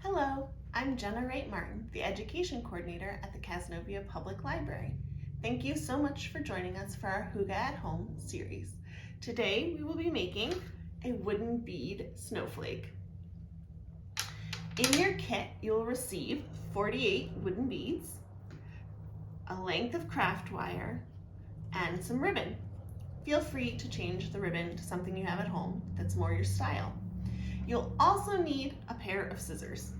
Hello, I'm Jenna Wright Martin, the Education Coordinator at the Cazenovia Public Library. Thank you so much for joining us for our Hygge at Home series. Today we will be making a wooden bead snowflake. In your kit, you'll receive 48 wooden beads, a length of craft wire, and some ribbon. Feel free to change the ribbon to something you have at home that's more your style. You'll also need a pair of scissors.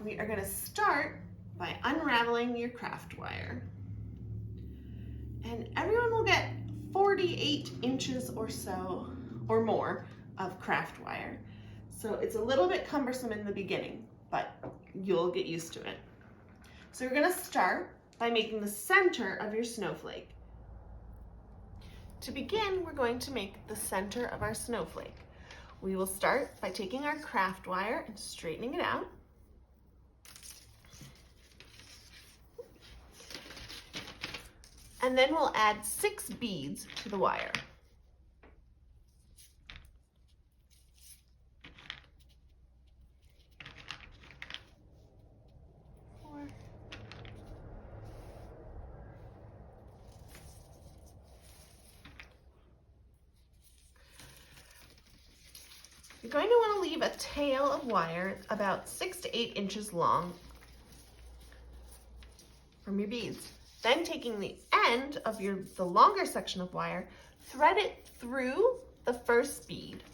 We are going to start by unraveling your craft wire. And everyone will get 48 inches or so, or more, of craft wire. So it's a little bit cumbersome in the beginning, but you'll get used to it. So we're going to start by making the center of your snowflake. To begin, we're going to make the center of our snowflake. We will start by taking our craft wire and straightening it out. And then we'll add 6 beads to the wire. You're going to want to leave a tail of wire about 6 to 8 inches long from your beads. Then taking the end of the longer section of wire, thread it through the first bead,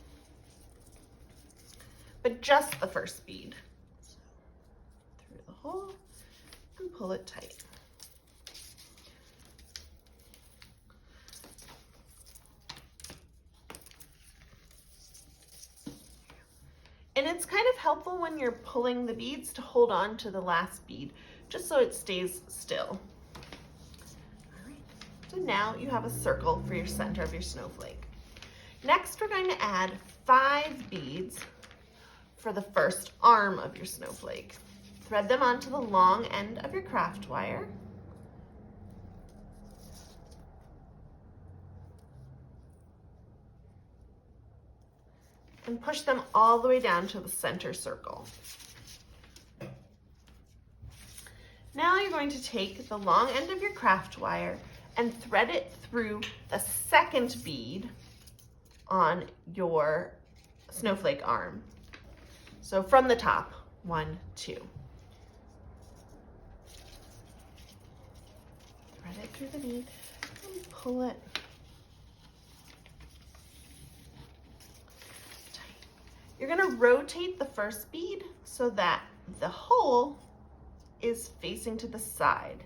but just the first bead. So, through the hole and pull it tight. And it's kind of helpful when you're pulling the beads to hold on to the last bead, just so it stays still. All right, so now you have a circle for your center of your snowflake. Next, we're going to add 5 beads for the first arm of your snowflake. Thread them onto the long end of your craft wire. And push them all the way down to the center circle. Now you're going to take the long end of your craft wire and thread it through the second bead on your snowflake arm. So from the top, 1, 2. Thread it through the bead and pull it. You're going to rotate the first bead so that the hole is facing to the side.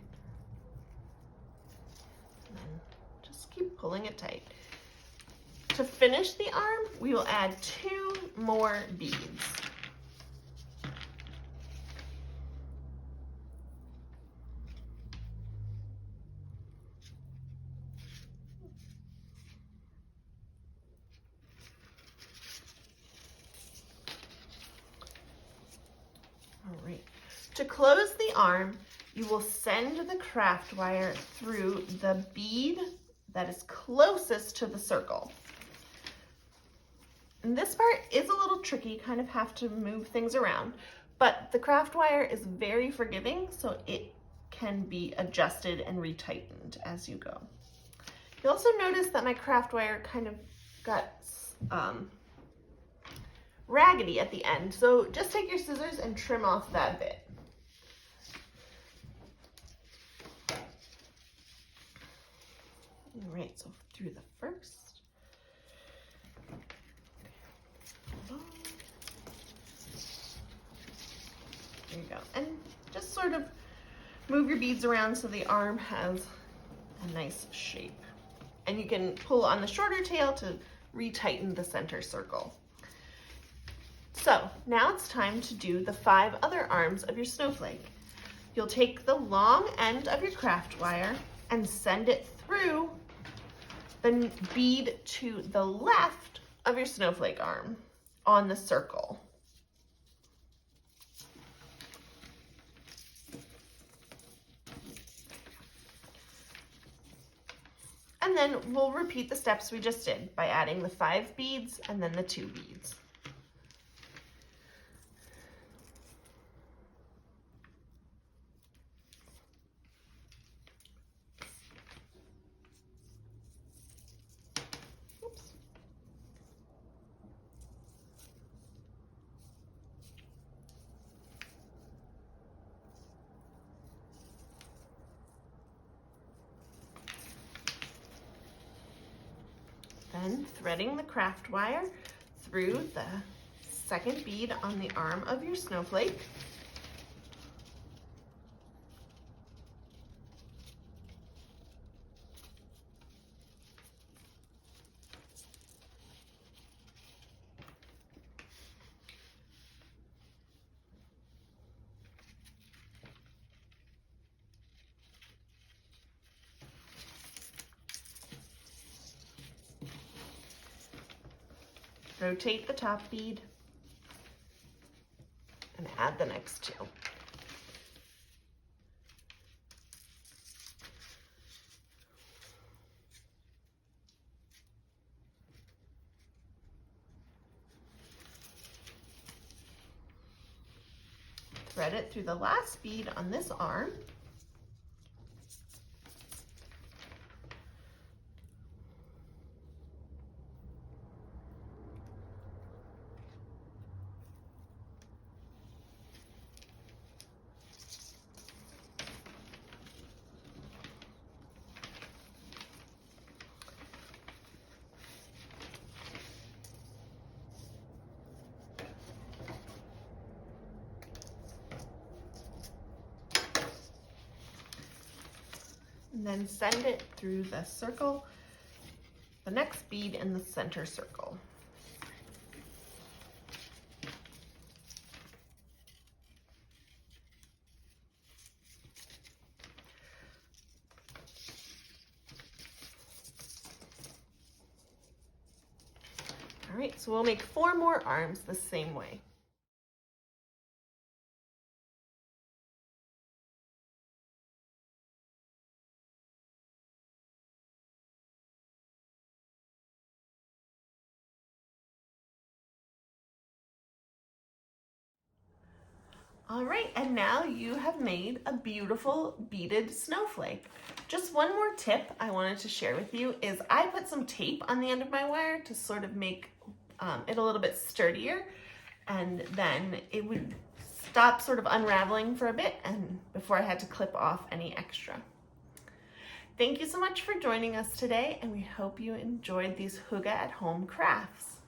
And then just keep pulling it tight. To finish the arm, we will add 2 more beads. All right. To close the arm, you will send the craft wire through the bead that is closest to the circle. And this part is a little tricky, kind of have to move things around, but the craft wire is very forgiving, so it can be adjusted and retightened as you go. You'll also notice that my craft wire kind of got raggedy at the end, so just take your scissors and trim off that bit. All right, so through the first. There you go. And just sort of move your beads around so the arm has a nice shape. And you can pull on the shorter tail to retighten the center circle. So now it's time to do the 5 other arms of your snowflake. You'll take the long end of your craft wire and send it through the bead to the left of your snowflake arm on the circle. And then we'll repeat the steps we just did by adding the 5 beads and then the 2 beads. Then threading the craft wire through the second bead on the arm of your snowflake. Rotate the top bead and add the next two. Thread it through the last bead on this arm. And then send it through the circle, the next bead in the center circle. All right, so we'll make 4 more arms the same way. All right, and now you have made a beautiful beaded snowflake. Just one more tip I wanted to share with you is I put some tape on the end of my wire to sort of make it a little bit sturdier, and then it would stop sort of unraveling for a bit and before I had to clip off any extra. Thank you so much for joining us today, and we hope you enjoyed these Hygge at home crafts.